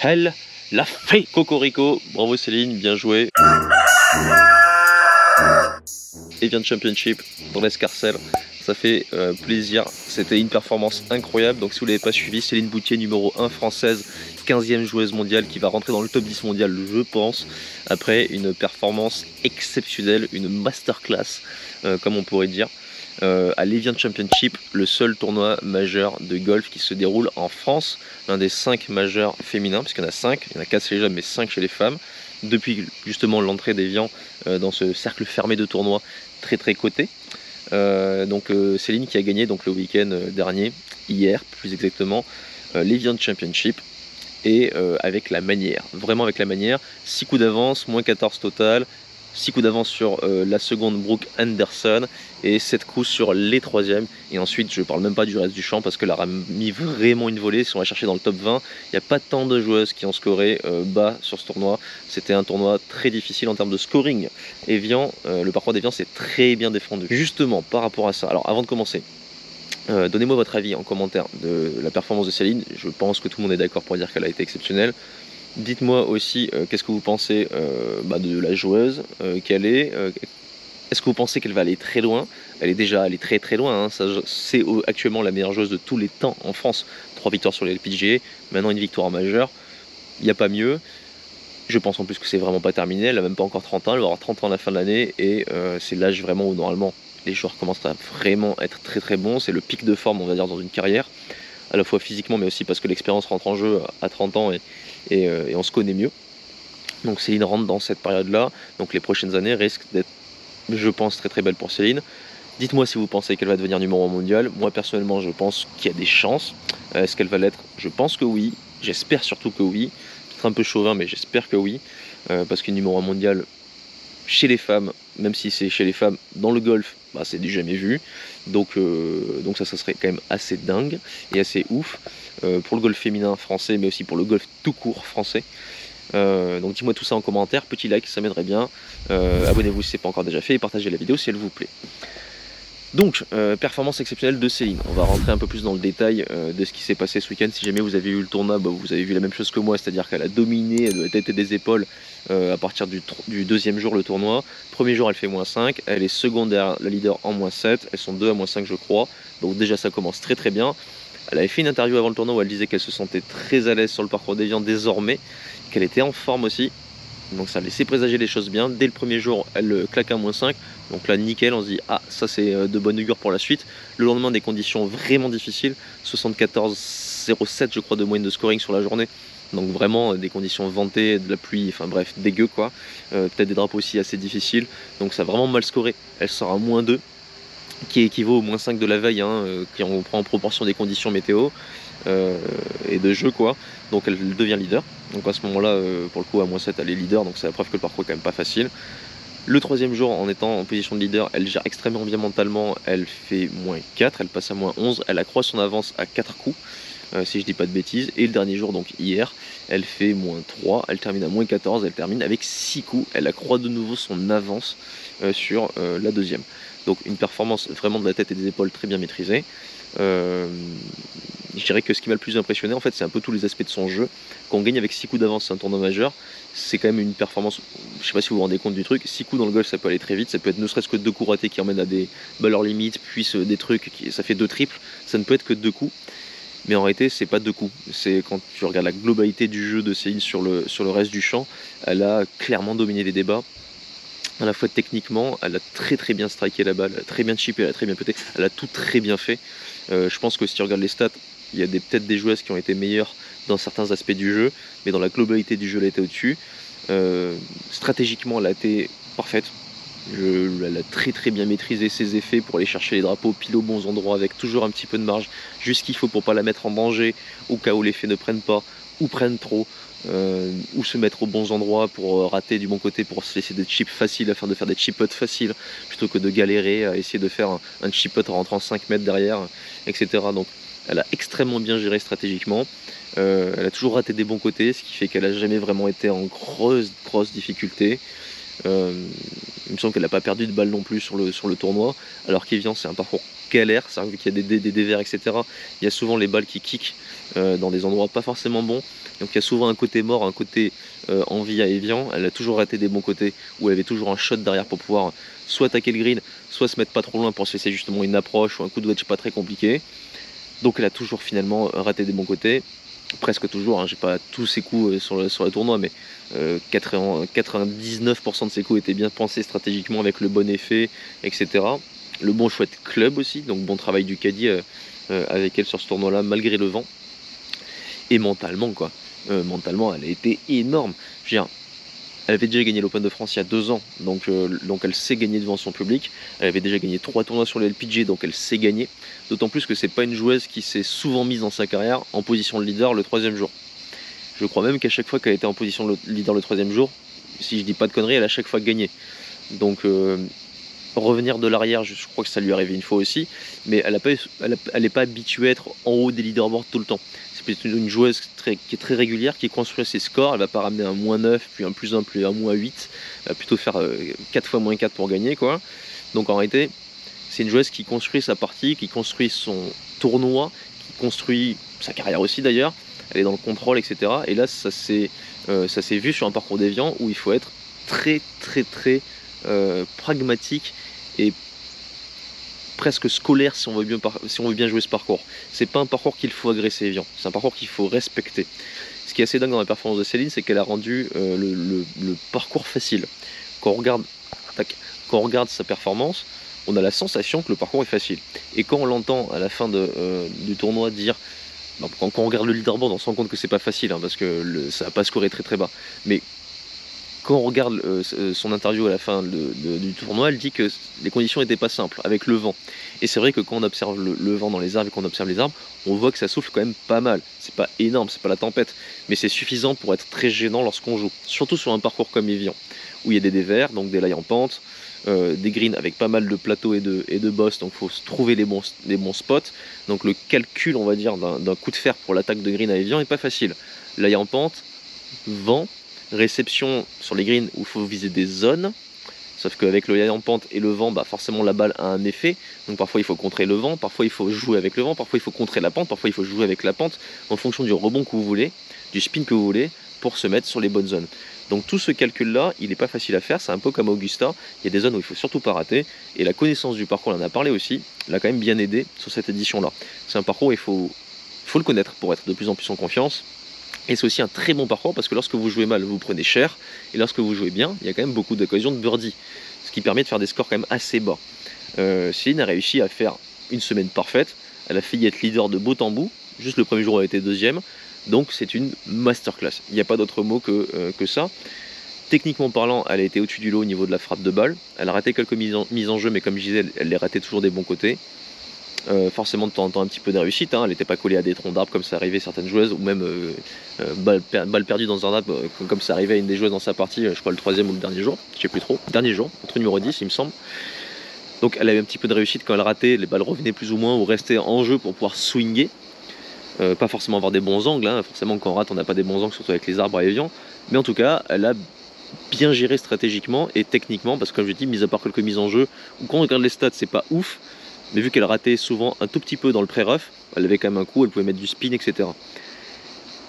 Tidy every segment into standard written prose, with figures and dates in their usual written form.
Elle l'a fait, Cocorico. Bravo Céline, bien joué. Evian Championship dans l'escarcelle, ça fait plaisir, c'était une performance incroyable. Donc si vous ne l'avez pas suivi, Céline Boutier, numéro 1 française, 15e joueuse mondiale qui va rentrer dans le top 10 mondial je pense, après une performance exceptionnelle, une masterclass comme on pourrait dire, à l'Evian Championship, le seul tournoi majeur de golf qui se déroule en France, l'un des 5 majeurs féminins, puisqu'il y en a 5, il y en a 4 chez les hommes mais 5 chez les femmes, depuis justement l'entrée d'Evian dans ce cercle fermé de tournois très coté. Céline qui a gagné donc le week-end dernier, hier plus exactement, l'Evian Championship, et avec la manière, vraiment avec la manière, 6 coups d'avance, moins 14 total, 6 coups d'avance sur la seconde Brooke Anderson et 7 coups sur les troisièmes. Et ensuite je parle même pas du reste du champ parce que elle a mis vraiment une volée. Si on va chercher dans le top 20, il n'y a pas tant de joueuses qui ont scoré bas sur ce tournoi. C'était un tournoi très difficile en termes de scoring. Evian, le parcours d'Evian s'est très bien défendu. Justement par rapport à ça, alors avant de commencer, donnez-moi votre avis en commentaire de la performance de Céline. Je pense que tout le monde est d'accord pour dire qu'elle a été exceptionnelle. Dites-moi aussi qu'est-ce que vous pensez de la joueuse qu'elle est. Est-ce que vous pensez qu'elle va aller très loin? Elle est déjà allée très loin, hein. C'est actuellement la meilleure joueuse de tous les temps en France. 3 victoires sur les LPGA, maintenant une victoire en majeur. Il n'y a pas mieux. Je pense en plus que c'est vraiment pas terminé, elle n'a même pas encore 30 ans, elle va avoir 30 ans à la fin de l'année et c'est l'âge vraiment où normalement les joueurs commencent à vraiment être très bons. C'est le pic de forme on va dire dans une carrière, à la fois physiquement mais aussi parce que l'expérience rentre en jeu à 30 ans et on se connaît mieux. Donc Céline rentre dans cette période-là, donc les prochaines années risquent d'être, je pense, très belles pour Céline. Dites-moi si vous pensez qu'elle va devenir numéro 1 mondial. Moi personnellement je pense qu'il y a des chances. Est-ce qu'elle va l'être? Je pense que oui, j'espère surtout que oui. Peut-être un peu chauvin mais j'espère que oui. Parce que numéro 1 mondial chez les femmes, même si c'est chez les femmes dans le golf, c'est du jamais vu. Donc ça serait quand même assez dingue et assez ouf pour le golf féminin français mais aussi pour le golf tout court français. Donc dis-moi tout ça en commentaire, petit like, ça m'aiderait bien. Abonnez-vous si ce n'est pas encore déjà fait et partagez la vidéo si elle vous plaît. Donc, performance exceptionnelle de Céline. On va rentrer un peu plus dans le détail de ce qui s'est passé ce week-end. Si jamais vous avez eu le tournoi, vous avez vu la même chose que moi, c'est-à-dire qu'elle a dominé de la tête et des épaules à partir du deuxième jour le tournoi. Premier jour, elle fait -5, elle est seconde derrière la leader en -7, elles sont 2 à -5 je crois. Donc déjà ça commence très bien. Elle avait fait une interview avant le tournoi où elle disait qu'elle se sentait très à l'aise sur le parcours d'Evian désormais, qu'elle était en forme aussi. Donc ça laissait présager les choses bien. Dès le premier jour, elle claque un -5. Donc là, nickel, on se dit, ah, ça c'est de bonne augure pour la suite. Le lendemain, des conditions vraiment difficiles. 74,07 je crois de moyenne de scoring sur la journée. Donc vraiment des conditions ventées, de la pluie, enfin bref, dégueu quoi. Peut-être des drapeaux aussi assez difficiles. Donc ça a vraiment mal scoré. Elle sort à -2, qui équivaut au -5 de la veille, hein, qui on prend en proportion des conditions météo et de jeu quoi. Donc elle devient leader. Donc à ce moment-là, pour le coup à -7 elle est leader, donc c'est la preuve que le parcours est quand même pas facile. Le troisième jour, en étant en position de leader, elle gère extrêmement bien mentalement, elle fait -4, elle passe à -11, elle accroît son avance à 4 coups, si je dis pas de bêtises. Et le dernier jour, donc hier, elle fait -3, elle termine à -14, elle termine avec 6 coups, elle accroît de nouveau son avance sur la deuxième. Donc une performance vraiment de la tête et des épaules très bien maîtrisée. Je dirais que ce qui m'a le plus impressionné en fait c'est un peu tous les aspects de son jeu. Quand on gagne avec 6 coups d'avance, c'est un tournoi majeur, c'est quand même une performance, je sais pas si vous vous rendez compte du truc, 6 coups dans le golf ça peut aller très vite, ça peut être ne serait-ce que 2 coups ratés qui emmènent à des valeurs limites, puis des trucs, ça fait 2 triples, ça ne peut être que 2 coups. Mais en réalité c'est pas 2 coups, c'est quand tu regardes la globalité du jeu de Céline sur le reste du champ, elle a clairement dominé les débats. À la fois techniquement, elle a très bien striké la balle, elle a très bien chippé, elle a très bien pété, elle a tout très bien fait. Je pense que si tu regardes les stats, il y a peut-être des joueuses qui ont été meilleures dans certains aspects du jeu, mais dans la globalité du jeu, elle a été au-dessus. Stratégiquement, elle a été parfaite. Elle a très bien maîtrisé ses effets pour aller chercher les drapeaux pile aux bons endroits avec toujours un petit peu de marge, juste ce qu'il faut pour pas la mettre en danger, au cas où les faits ne prennent pas ou prennent trop. Ou se mettre aux bons endroits pour rater du bon côté, pour se laisser des chips faciles afin de faire des chip-putts faciles plutôt que de galérer à essayer de faire un chip-putt en rentrant 5 mètres derrière, etc. Donc elle a extrêmement bien géré stratégiquement. Elle a toujours raté des bons côtés, ce qui fait qu'elle n'a jamais vraiment été en grosse difficulté. Il me semble qu'elle n'a pas perdu de balle non plus sur le tournoi, alors qu'Evian c'est un parcours galère, c'est-à-dire vu qu'il y a des dévers, etc. Il y a souvent les balles qui kick dans des endroits pas forcément bons. Donc il y a souvent un côté mort, un côté en vie à Evian. Elle a toujours raté des bons côtés, où elle avait toujours un shot derrière pour pouvoir soit attaquer le green, soit se mettre pas trop loin pour se laisser justement une approche ou un coup de wedge pas très compliqué. Donc elle a toujours finalement raté des bons côtés, presque toujours, hein. J'ai pas tous ses coups sur le tournoi, mais 99% de ses coups étaient bien pensés stratégiquement avec le bon effet, etc. Le bon choix de club aussi, donc bon travail du caddie avec elle sur ce tournoi-là, malgré le vent. Et mentalement, quoi. Mentalement, elle a été énorme. Je veux dire, elle avait déjà gagné l'Open de France il y a 2 ans, donc elle sait gagner devant son public. Elle avait déjà gagné 3 tournois sur le LPGA, donc elle sait gagner. D'autant plus que c'est pas une joueuse qui s'est souvent mise dans sa carrière en position de leader le 3e jour. Je crois même qu'à chaque fois qu'elle était en position de leader le 3e jour, si je dis pas de conneries, elle a à chaque fois gagné. Donc revenir de l'arrière, je crois que ça lui est arrivé une fois aussi, mais elle n'est pas habituée à être en haut des leaderboards tout le temps. C'est plutôt une joueuse qui est très régulière, qui construit ses scores. Elle va pas ramener un -9, puis un +1, puis un -8. Elle va plutôt faire 4 fois -4 pour gagner, quoi. Donc en réalité, c'est une joueuse qui construit sa partie, qui construit son tournoi, qui construit sa carrière aussi d'ailleurs. Elle est dans le contrôle, etc. Et là, ça s'est vu sur un parcours d'Evian où il faut être très pragmatique et presque scolaire si on veut bien jouer ce parcours. C'est pas un parcours qu'il faut agresser Evian, c'est un parcours qu'il faut respecter. Ce qui est assez dingue dans la performance de Céline, c'est qu'elle a rendu le parcours facile. Quand on regarde sa performance, on a la sensation que le parcours est facile. Et quand on l'entend à la fin du tournoi dire, quand on regarde le leaderboard, on se rend compte que c'est pas facile, hein, parce que ça n'a pas scoré très bas. Mais quand on regarde son interview à la fin du tournoi, elle dit que les conditions n'étaient pas simples, avec le vent. Et c'est vrai que quand on observe le vent dans les arbres et qu'on observe les arbres, on voit que ça souffle quand même pas mal. C'est pas énorme, c'est pas la tempête, mais c'est suffisant pour être très gênant lorsqu'on joue. Surtout sur un parcours comme Evian, où il y a des dévers, donc des lailles en pente, des greens avec pas mal de plateaux et de bosses, donc il faut trouver les bons spots. Donc le calcul, on va dire, d'un coup de fer pour l'attaque de green à Evian n'est pas facile. Lailles en pente, vent, réception sur les greens où il faut viser des zones, sauf qu'avec le laille en pente et le vent, forcément la balle a un effet, donc parfois il faut contrer le vent, parfois il faut jouer avec le vent, parfois il faut contrer la pente, parfois il faut jouer avec la pente, en fonction du rebond que vous voulez, du spin que vous voulez, pour se mettre sur les bonnes zones. Donc tout ce calcul-là, il n'est pas facile à faire, c'est un peu comme Augusta, il y a des zones où il faut surtout pas rater, et la connaissance du parcours, on en a parlé aussi, l'a quand même bien aidé sur cette édition-là. C'est un parcours où il faut le connaître pour être de plus en plus en confiance. Et c'est aussi un très bon parcours parce que lorsque vous jouez mal, vous prenez cher. Et lorsque vous jouez bien, il y a quand même beaucoup d'occasions de birdie. Ce qui permet de faire des scores quand même assez bas. Céline a réussi à faire une semaine parfaite. Elle a failli être leader de bout en bout. Juste le premier jour, elle a été 2e. Donc c'est une masterclass. Il n'y a pas d'autre mot que ça. Techniquement parlant, elle a été au-dessus du lot au niveau de la frappe de balle. Elle a raté quelques mises en jeu, mais comme je disais, elle les ratait toujours des bons côtés. Forcément de temps en temps un petit peu de réussite, hein. Elle n'était pas collée à des troncs d'arbres comme ça arrivait certaines joueuses, ou même balle perdue dans un arbre comme ça arrivait à une des joueuses dans sa partie, je crois le 3e ou le dernier jour, je sais plus trop, dernier jour, contre numéro 10 il me semble. Donc elle avait un petit peu de réussite quand elle ratait, les balles revenaient plus ou moins ou restaient en jeu pour pouvoir swinger, pas forcément avoir des bons angles, hein. Forcément quand on rate on n'a pas des bons angles, surtout avec les arbres à Evian, mais en tout cas elle a bien géré stratégiquement et techniquement, parce que comme je dis, mis à part quelques mises en jeu, ou quand on regarde les stats c'est pas ouf, mais vu qu'elle ratait souvent un tout petit peu dans le pré-rough, elle avait quand même un coup, elle pouvait mettre du spin, etc.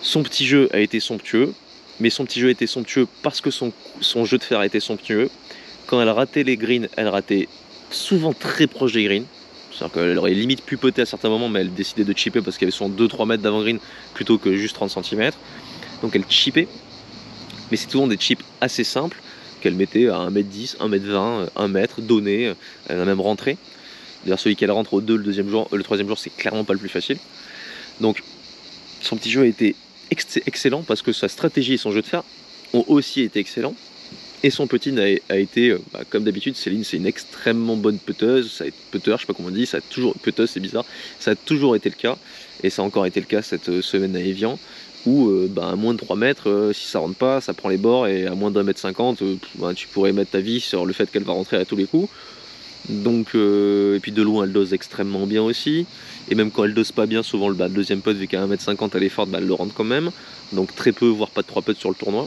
Son petit jeu a été somptueux, mais son petit jeu a été somptueux parce que son jeu de fer a été somptueux. Quand elle ratait les greens, elle ratait souvent très proche des greens. C'est-à-dire qu'elle aurait limite pupoté à certains moments, mais elle décidait de chipper parce qu'il y avait souvent 2-3 mètres d'avant green plutôt que juste 30 cm. Donc elle chippait, mais c'est souvent des chips assez simples qu'elle mettait à 1m10, 1m20, 1m, donné, elle a même rentré. D'ailleurs celui qu'elle rentre au 2 le 3e jour c'est clairement pas le plus facile. Donc son petit jeu a été excellent parce que sa stratégie et son jeu de fer ont aussi été excellents. Et son putt a été, comme d'habitude, Céline c'est une extrêmement bonne putteuse, putter, je sais pas comment on dit, ça a toujours, putteuse c'est bizarre, ça a toujours été le cas, et ça a encore été le cas cette semaine à Evian, où à moins de 3 mètres, si ça rentre pas, ça prend les bords, et à moins d'1m50, tu pourrais mettre ta vie sur le fait qu'elle va rentrer à tous les coups. Donc, et puis de loin elle dose extrêmement bien aussi, et même quand elle dose pas bien, souvent le deuxième putt vu qu'à 1m50 elle est forte, elle le rentre quand même, donc très peu voire pas de 3 putts sur le tournoi.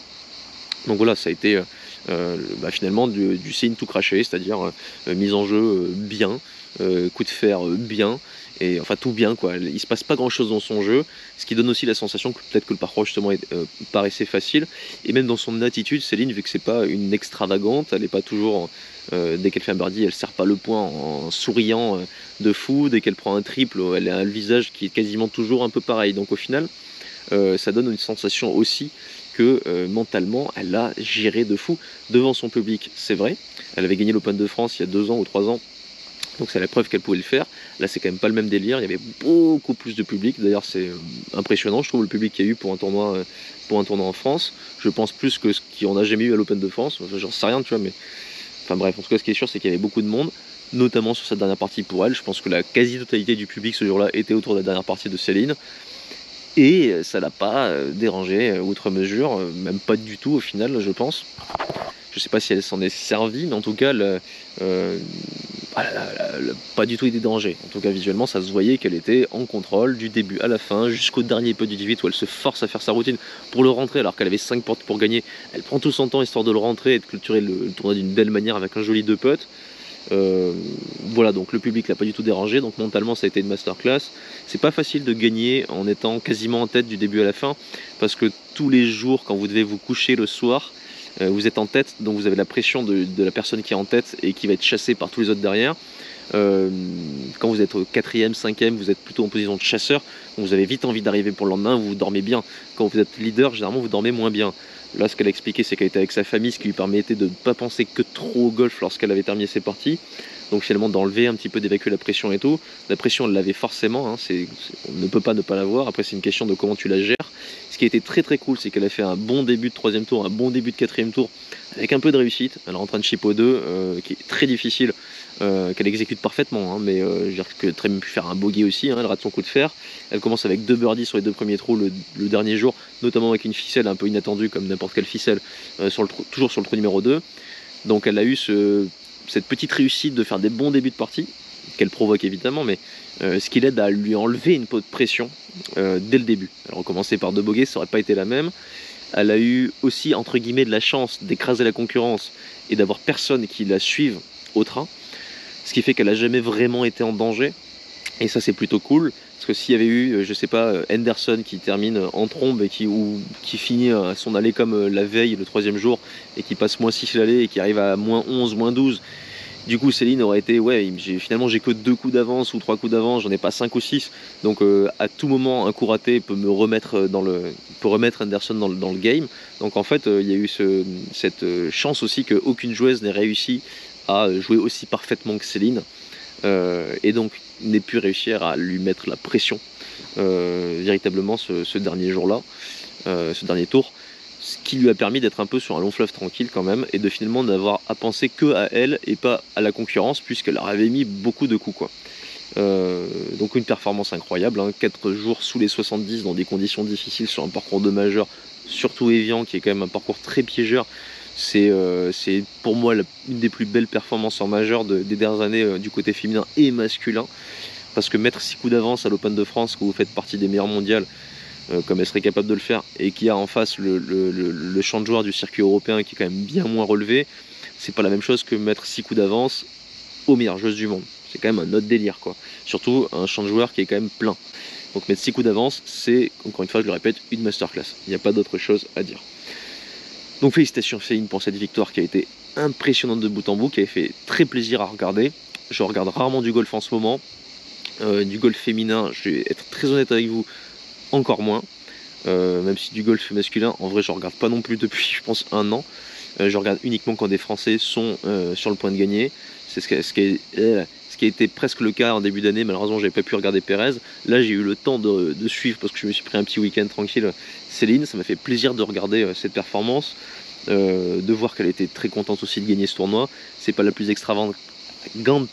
Donc voilà, ça a été finalement du Céline tout craché, c'est-à-dire mise en jeu bien, coup de fer bien, et enfin tout bien quoi. Il se passe pas grand-chose dans son jeu, ce qui donne aussi la sensation que peut-être que le parcours justement paraissait facile, et même dans son attitude, Céline, vu que c'est pas une extravagante, elle est pas toujours dès qu'elle fait un birdie, elle serre pas le poing en souriant de fou, dès qu'elle prend un triple, elle a le visage qui est quasiment toujours un peu pareil, donc au final ça donne une sensation aussi que mentalement elle a géré de fou devant son public, c'est vrai, elle avait gagné l'Open de France il y a 2 ans ou 3 ans, donc c'est la preuve qu'elle pouvait le faire. Là c'est quand même pas le même délire, il y avait beaucoup plus de public, d'ailleurs c'est impressionnant je trouve le public qu'il y a eu pour un tournoi en France, je pense plus que ce qu'on a jamais eu à l'Open de France, enfin, j'en sais rien tu vois, mais enfin bref, en tout cas ce qui est sûr c'est qu'il y avait beaucoup de monde, notamment sur cette dernière partie pour elle, je pense que la quasi-totalité du public ce jour-là était autour de la dernière partie de Céline, et ça l'a pas dérangé outre mesure, même pas du tout au final je pense. Je sais pas si elle s'en est servie, mais en tout cas elle a pas du tout été dérangée. En tout cas visuellement ça se voyait qu'elle était en contrôle du début à la fin, jusqu'au dernier putt du 18 où elle se force à faire sa routine pour le rentrer alors qu'elle avait 5 portes pour gagner. Elle prend tout son temps histoire de le rentrer et de clôturer le tournoi d'une belle manière avec un joli 2 putts. Voilà, donc le public l'a pas du tout dérangé, donc mentalement ça a été une masterclass. C'est pas facile de gagner en étant quasiment en tête du début à la fin, parce que tous les jours quand vous devez vous coucher le soir, vous êtes en tête, donc vous avez la pression de la personne qui est en tête et qui va être chassée par tous les autres derrière. Quand vous êtes 4e, 5e, vous êtes plutôt en position de chasseur, donc vous avez vite envie d'arriver pour le lendemain, vous dormez bien. Quand vous êtes leader, généralement vous dormez moins bien. Là, ce qu'elle a expliqué, c'est qu'elle était avec sa famille, ce qui lui permettait de ne pas penser que trop au golf lorsqu'elle avait terminé ses parties. Donc finalement d'enlever un petit peu, d'évacuer la pression et tout. La pression, elle l'avait forcément, hein, on ne peut pas ne pas l'avoir. Après, c'est une question de comment tu la gères. Ce qui a été très très cool, c'est qu'elle a fait un bon début de 3e tour, un bon début de 4e tour, avec un peu de réussite. Elle rentre un chip au 2, qui est très difficile, qu'elle exécute parfaitement, hein, mais je veux dire que très bien pu faire un bogey aussi, hein, elle rate son coup de fer. Elle commence avec 2 birdies sur les 2 premiers trous le dernier jour, notamment avec une ficelle un peu inattendue comme n'importe quelle ficelle, toujours sur le trou numéro 2. Donc elle a eu cette petite réussite de faire des bons débuts de partie, qu'elle provoque évidemment, mais ce qui l'aide à lui enlever une peau de pression dès le début. Elle recommençait par 2 bogeys, ça n'aurait pas été la même. Elle a eu aussi entre guillemets de la chance d'écraser la concurrence et d'avoir personne qui la suive au train, ce qui fait qu'elle n'a jamais vraiment été en danger, et ça c'est plutôt cool. Parce que s'il y avait eu, je sais pas, Henderson qui termine en trombe et qui finit son allée comme la veille, le 3e jour, et qui passe -6 l'allée et qui arrive à -11, -12, du coup Céline aurait été, ouais, finalement j'ai que 2 coups d'avance ou 3 coups d'avance, j'en ai pas 5 ou 6. Donc à tout moment, un coup raté peut me remettre peut remettre Henderson dans le game. Donc en fait, il y a eu cette chance aussi qu'aucune joueuse n'ait réussi à jouer aussi parfaitement que Céline. Et donc n'ait pu réussir à lui mettre la pression véritablement ce dernier jour-là, ce dernier tour, ce qui lui a permis d'être un peu sur un long fleuve tranquille quand même, et de finalement n'avoir à penser que à elle et pas à la concurrence, puisqu'elle leur avait mis beaucoup de coups quoi. Donc une performance incroyable, hein, 4 jours sous les 70 dans des conditions difficiles sur un parcours de majeur, surtout Evian qui est quand même un parcours très piégeur. C'est pour moi une des plus belles performances en majeur des dernières années du côté féminin et masculin, parce que mettre 6 coups d'avance à l'Open de France, que vous faites partie des meilleures mondiales, comme elle serait capable de le faire, et qui a en face le champ de joueurs du circuit européen qui est quand même bien moins relevé, c'est pas la même chose que mettre 6 coups d'avance aux meilleures joueuses du monde. C'est quand même un autre délire quoi. Surtout un champ de joueurs qui est quand même plein. Donc mettre 6 coups d'avance, c'est, encore une fois je le répète, une masterclass. Il n'y a pas d'autre chose à dire. Donc félicitations Céline pour cette victoire qui a été impressionnante de bout en bout, qui avait fait très plaisir à regarder. Je regarde rarement du golf en ce moment. Du golf féminin, je vais être très honnête avec vous, encore moins. Même si du golf masculin, en vrai je regarde pas non plus depuis je pense 1 an. Je regarde uniquement quand des Français sont sur le point de gagner. C'est ce qui a été presque le cas en début d'année. Malheureusement j'avais pas pu regarder Pérez. Là j'ai eu le temps de suivre parce que je me suis pris un petit week-end tranquille Céline. Ça m'a fait plaisir de regarder cette performance, de voir qu'elle était très contente aussi de gagner ce tournoi. C'est pas la plus extravagante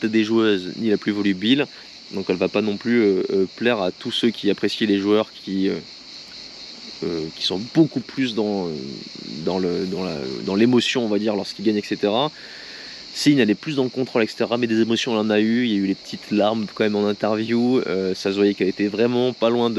des joueuses ni la plus volubile, donc elle va pas non plus plaire à tous ceux qui apprécient les joueurs qui sont beaucoup plus dans l'émotion on va dire lorsqu'ils gagnent, etc. Céline elle est plus dans le contrôle, etc. Mais des émotions elle en a eu, il y a eu les petites larmes quand même en interview, ça se voyait qu'elle était vraiment pas loin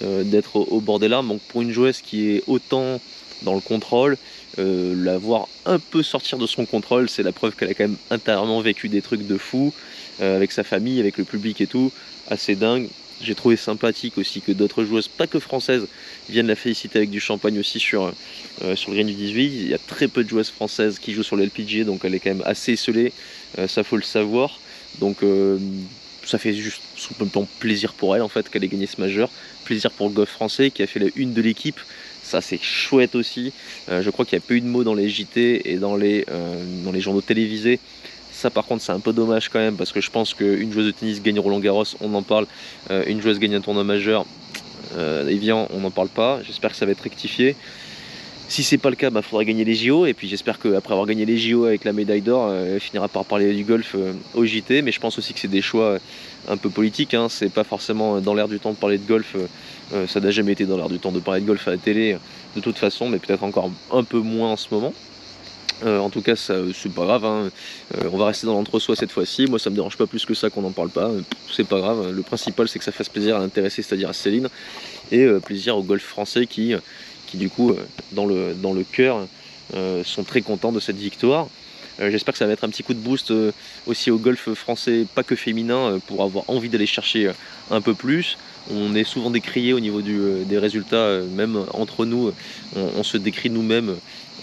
d'être au bord des larmes. Donc pour une joueuse qui est autant dans le contrôle. La voir un peu sortir de son contrôle, c'est la preuve qu'elle a quand même intérieurement vécu des trucs de fou, avec sa famille, avec le public et tout, assez dingue. J'ai trouvé sympathique aussi que d'autres joueuses, pas que françaises, viennent la féliciter avec du champagne aussi sur le green du 18. Il y a très peu de joueuses françaises qui jouent sur le LPGA, donc elle est quand même assez esselée, ça faut le savoir. Donc ça fait juste sous le plan plaisir pour elle en fait qu'elle ait gagné ce majeur, plaisir pour le golf français qui a fait la une de l'équipe, ça c'est chouette aussi. Je crois qu'il n'y a pas eu de mots dans les JT et dans les journaux télévisés. Ça par contre c'est un peu dommage quand même parce que je pense qu'une joueuse de tennis gagne Roland Garros, on en parle, une joueuse gagne un tournoi majeur, Evian on n'en parle pas, j'espère que ça va être rectifié. Si c'est pas le cas, il faudra gagner les JO et puis j'espère qu'après avoir gagné les JO avec la médaille d'or, elle finira par parler du golf au JT, mais je pense aussi que c'est des choix un peu politiques, hein. C'est pas forcément dans l'air du temps de parler de golf, ça n'a jamais été dans l'air du temps de parler de golf à la télé de toute façon, mais peut-être encore un peu moins en ce moment. En tout cas, c'est pas grave, hein. On va rester dans l'entre-soi cette fois-ci. Moi, ça me dérange pas plus que ça qu'on n'en parle pas. C'est pas grave. Le principal, c'est que ça fasse plaisir à l'intéresser, c'est-à-dire à Céline, et plaisir au golf français qui du coup, dans le cœur, sont très contents de cette victoire. J'espère que ça va mettre un petit coup de boost aussi au golf français, pas que féminin, pour avoir envie d'aller chercher un peu plus. On est souvent décrié au niveau des résultats, même entre nous, on se décrit nous-mêmes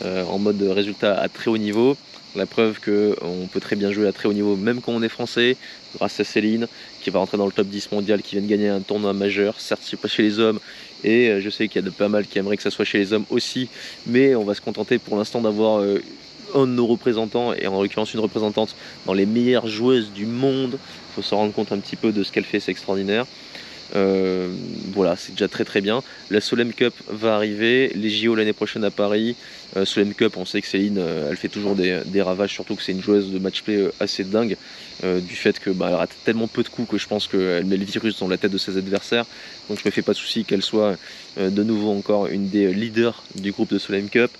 en mode résultat à très haut niveau. La preuve qu'on peut très bien jouer à très haut niveau même quand on est français, grâce à Céline qui va rentrer dans le top 10 mondial, qui vient de gagner un tournoi majeur. Certes c'est pas chez les hommes et je sais qu'il y a pas mal qui aimeraient que ça soit chez les hommes aussi, mais on va se contenter pour l'instant d'avoir un de nos représentants, et en l'occurrence une représentante dans les meilleures joueuses du monde. Il faut se rendre compte un petit peu de ce qu'elle fait, c'est extraordinaire. Voilà, c'est déjà très bien. La Solheim Cup va arriver, les JO l'année prochaine à Paris. Solheim Cup, on sait que Céline, elle fait toujours des ravages, surtout que c'est une joueuse de match-play assez dingue, du fait que elle rate tellement peu de coups que je pense qu'elle met le virus dans la tête de ses adversaires. Donc je me fais pas de souci qu'elle soit de nouveau encore une des leaders du groupe de Solheim Cup.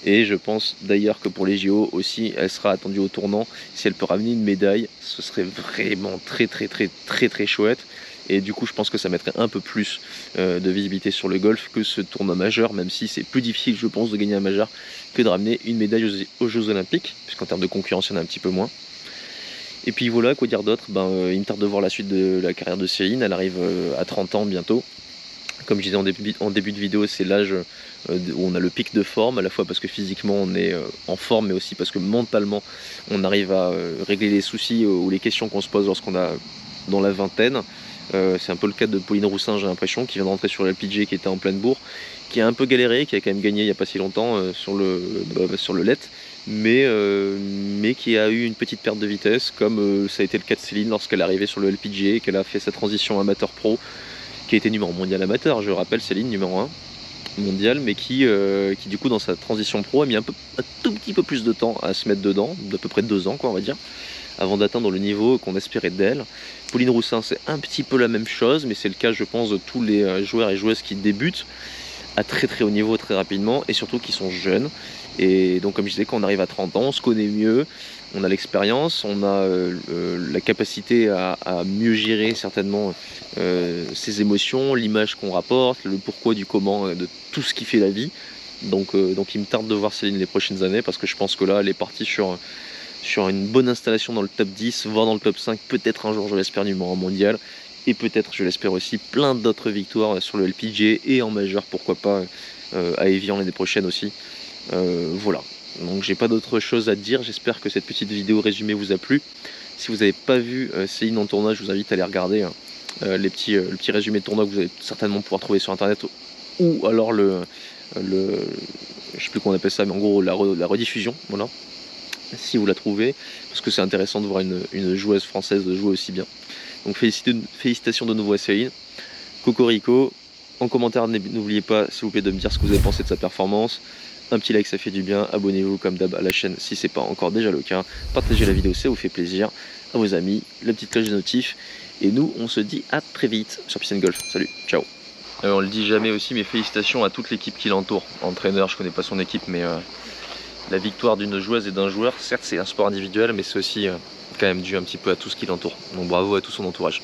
Et je pense d'ailleurs que pour les JO aussi, elle sera attendue au tournant. Si elle peut ramener une médaille, ce serait vraiment très chouette. Et du coup, je pense que ça mettrait un peu plus de visibilité sur le golf que ce tournoi majeur, même si c'est plus difficile, je pense, de gagner un majeur que de ramener une médaille aux Jeux Olympiques, puisqu'en termes de concurrence, il y en a un petit peu moins. Et puis voilà, quoi dire d'autre, il me tarde de voir la suite de la carrière de Céline. Elle arrive à 30 ans bientôt. Comme je disais en début de vidéo, c'est l'âge où on a le pic de forme, à la fois parce que physiquement on est en forme, mais aussi parce que mentalement on arrive à régler les soucis ou les questions qu'on se pose lorsqu'on a dans la vingtaine. C'est un peu le cas de Pauline Roussin, j'ai l'impression, qui vient de rentrer sur le LPGA, qui était en pleine bourre, qui a un peu galéré, qui a quand même gagné il n'y a pas si longtemps sur le LET, mais qui a eu une petite perte de vitesse, comme ça a été le cas de Céline lorsqu'elle est arrivée sur le LPGA et qu'elle a fait sa transition amateur-pro, qui a été numéro mondial amateur, je rappelle, Céline, numéro 1 mondial, mais qui du coup dans sa transition pro a mis un tout petit peu plus de temps à se mettre dedans, d'à peu près 2 ans quoi on va dire, avant d'atteindre le niveau qu'on espérait d'elle. Pauline Roussin c'est un petit peu la même chose, mais c'est le cas je pense de tous les joueurs et joueuses qui débutent à très haut niveau très rapidement, et surtout qui sont jeunes. Et donc comme je disais, quand on arrive à 30 ans, on se connaît mieux, on a l'expérience, on a la capacité à mieux gérer certainement ses émotions, l'image qu'on rapporte, le pourquoi du comment de tout ce qui fait la vie. Donc il me tarde de voir Céline les prochaines années, parce que je pense que là elle est partie sur une bonne installation dans le top 10, voire dans le top 5, peut-être un jour je l'espère numéro 1 mondial, et peut-être je l'espère aussi plein d'autres victoires sur le LPGA et en majeur, pourquoi pas à Evian l'année prochaine aussi. Voilà, donc j'ai pas d'autre chose à dire. J'espère que cette petite vidéo résumée vous a plu. Si vous n'avez pas vu Céline en tournoi, je vous invite à aller regarder le petit résumé de tournoi que vous allez certainement pouvoir trouver sur internet, ou alors je sais plus comment on appelle ça, mais en gros la rediffusion, voilà, si vous la trouvez, parce que c'est intéressant de voir une joueuse française jouer aussi bien. Donc félicitations de nouveau à Céline. Cocorico, en commentaire n'oubliez pas s'il vous plaît de me dire ce que vous avez pensé de sa performance. Un petit like ça fait du bien, abonnez-vous comme d'hab à la chaîne si c'est pas encore déjà le cas, partagez la vidéo ça vous fait plaisir, à vos amis, la petite cloche de notif, et nous on se dit à très vite sur Piscine Golf. Salut, ciao. On le dit jamais aussi, mais félicitations à toute l'équipe qui l'entoure. Entraîneur, je connais pas son équipe, mais la victoire d'une joueuse et d'un joueur, certes c'est un sport individuel, mais c'est aussi quand même dû un petit peu à tout ce qui l'entoure. Donc bravo à tout son entourage.